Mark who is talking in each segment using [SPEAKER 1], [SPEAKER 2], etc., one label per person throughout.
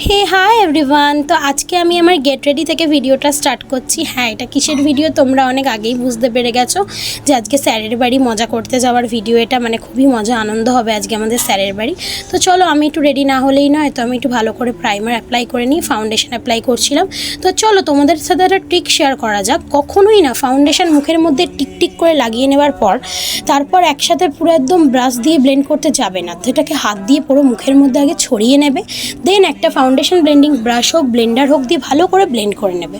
[SPEAKER 1] হে hi everyone. তো আজকে আমি আমার গেট রেডি থেকে ভিডিওটা স্টার্ট করছি। হ্যাঁ, এটা কিসের ভিডিও তোমরা অনেক আগেই বুঝতে পেরে গেছো যে আজকে স্যারের বাড়ি মজা করতে যাওয়ার ভিডিও। এটা মানে খুবই মজা আনন্দ হবে আজকে আমাদের স্যারের বাড়ি। তো চলো, আমি একটু রেডি না হলেই নয়, তো আমি একটু ভালো করে প্রাইমার অ্যাপ্লাই করে নিই, ফাউন্ডেশন অ্যাপ্লাই করছিলাম। তো চলো তোমাদের সাথে একটা ট্রিক শেয়ার করা যাক। কখনোই না ফাউন্ডেশন মুখের মধ্যে টিকটিক করে লাগিয়ে নেওয়ার পর তারপর একসাথে পুরো একদম ব্রাশ দিয়ে ব্লেন্ড করতে যাবে না। তো এটাকে হাত দিয়ে পুরো মুখের মধ্যে আগে ছড়িয়ে নেবে, দেন একটা ফাউন্ডেশন ব্লেন্ডিং ব্রাশ হোক, ব্লেন্ডার হোক দিয়ে ভালো করে ব্লেন্ড করে নেবে।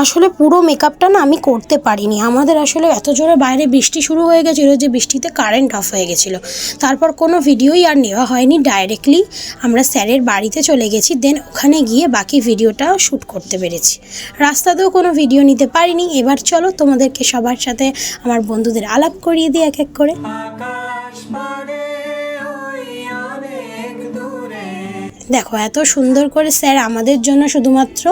[SPEAKER 1] আসলে পুরো মেকআপটা না আমি করতে পারিনি। আমাদের আসলে এত জোরে বাইরে বৃষ্টি শুরু হয়ে গেছিলো যে বৃষ্টিতে কারেন্ট অফ হয়ে গেছিলো। তারপর কোনো ভিডিওই আর নেওয়া হয়নি। ডাইরেক্টলি আমরা স্যারের বাড়িতে চলে গেছি, দেন ওখানে গিয়ে বাকি ভিডিওটা শ্যুট করতে পেরেছি। রাস্তাতেও কোনো ভিডিও নিতে পারিনি। এবার চলো তোমাদেরকে সবার সাথে আমার বন্ধুদের আলাপ করিয়ে দিই এক এক করে। দেখো, এত সুন্দর করে স্যার আমাদের জন্য শুধুমাত্র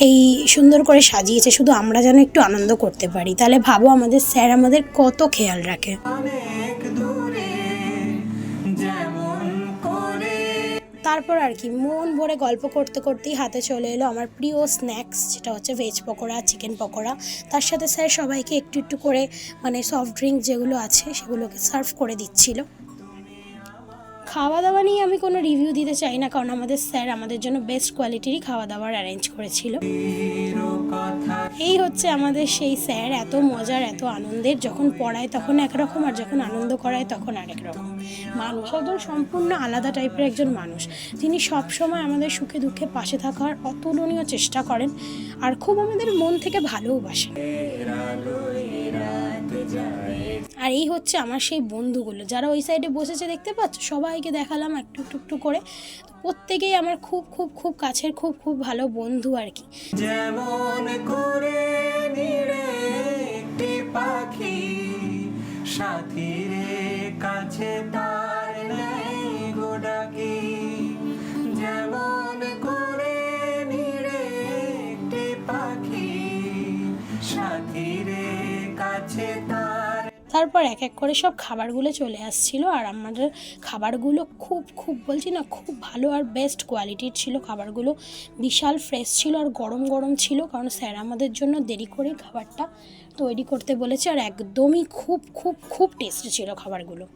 [SPEAKER 1] এই সুন্দর করে সাজিয়েছে, শুধু আমরা যেন একটু আনন্দ করতে পারি। তাহলে ভাবো আমাদের স্যার আমাদের কত খেয়াল রাখে। তারপর আর কি মন ভরে গল্প করতে করতেই হাতে চলে এলো আমার প্রিয় স্ন্যাক্স, যেটা হচ্ছে ভেজ পকোড়া, চিকেন পকোড়া। তার সাথে স্যার সবাইকে একটু একটু করে মানে সফট ড্রিঙ্ক যেগুলো আছে সেগুলোকে সার্ভ করে দিচ্ছিল। খাওয়া দাওয়া নিয়ে আমি কোনো রিভিউ দিতে চাই না, কারণ আমাদের স্যার আমাদের জন্য বেস্ট কোয়ালিটিরই খাওয়া দাওয়ার অ্যারেঞ্জ করেছিল। এই হচ্ছে আমাদের সেই স্যার, এত মজার এত আনন্দের। যখন পড়ায় তখন একরকম, আর যখন আনন্দ করায় তখন আরেক রকম মানুষ। একজন সম্পূর্ণ আলাদা টাইপের একজন মানুষ, যিনি সবসময় আমাদের সুখে দুঃখে পাশে থাকার অতুলনীয় চেষ্টা করেন, আর খুব আমাদের মন থেকে ভালোবাসেন। আর এই হচ্ছে আমার সেই বন্ধুগুলো যারা ওই সাইডে বসেছে, দেখতে পাচ্ছ? সবাইকে দেখালাম একটু একটু একটু করে। তো প্রত্যেকেই আমার খুব খুব খুব কাছের, খুব খুব ভালো বন্ধু আর কি। যেমন করে নিরে একটি পাখি সাথীরে কাছে তার নেই গোডাকি, যেমন করে নিরে একটি পাখি সাথীরে কাছে তার। তারপর এক এক করে সব খাবারগুলো চলে আসছিল, আর আমাদের খাবারগুলো খুব খুব বলছি না, খুব ভালো আর বেস্ট কোয়ালিটির ছিল। খাবারগুলো বিশাল ফ্রেশ ছিল আর গরম গরম ছিল, কারণ স্যার আমাদের জন্য দেরি করে খাবারটা তৈরি করতে বলেছে। আর একদমই খুব খুব খুব টেস্টি ছিল খাবারগুলো।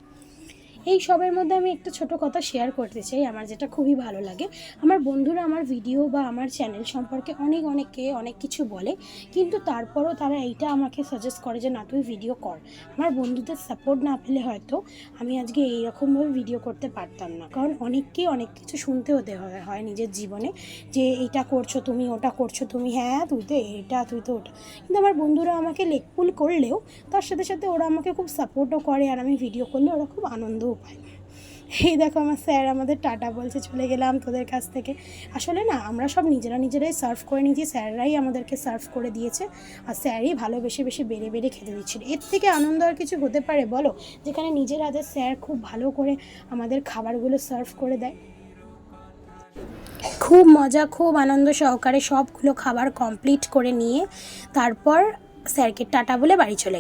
[SPEAKER 1] এই সবের মধ্যে আমি একটা ছোট কথা শেয়ার করতে চাই, আমার যেটা খুবই ভালো লাগে। আমার বন্ধুরা আমার ভিডিও বা আমার চ্যানেল সম্পর্কে অনেকে অনেক কিছু বলে, কিন্তু তারপরও তারা এইটা আমাকে সাজেস্ট করে যে না, তুই ভিডিও কর। আমার বন্ধুদের সাপোর্ট না পেলে হয়তো আমি আজকে এইরকমভাবে ভিডিও করতে পারতাম না, কারণ অনেককেই অনেক কিছু শুনতে হতে হয় নিজের জীবনে, যে এইটা করছো তুমি, ওটা করছো তুমি, হ্যাঁ তুই তো এটা, তুই তো ওটা। কিন্তু আমার বন্ধুরা আমাকে লেকপুল করলেও তার সাথে সাথে ওরা আমাকে খুব সাপোর্টও করে, আর আমি ভিডিও করলে ওরা খুব আনন্দও পায়। এই দেখো আমার স্যার আমাদের টাটা বলছে, চলে গেলাম তোদের কাছ থেকে। আসলে না, আমরা সব নিজেরাই সার্ভ করে নিয়েছি, স্যাররাই আমাদেরকে সার্ভ করে দিয়েছে, আর স্যারই ভালোবেসে বেশি বেড়ে বেড়ে খেতে দিচ্ছিল। এর থেকে আনন্দ আর কিছু হতে পারে বলো, যেখানে নিজের হাতে স্যার খুব ভালো করে আমাদের খাবারগুলো সার্ভ করে দেয়। খুব মজা, খুব আনন্দ সহকারে সবগুলো খাবার কমপ্লিট করে নিয়ে তারপর স্যারকে টাটা বলে বাড়ি চলে গেলাম।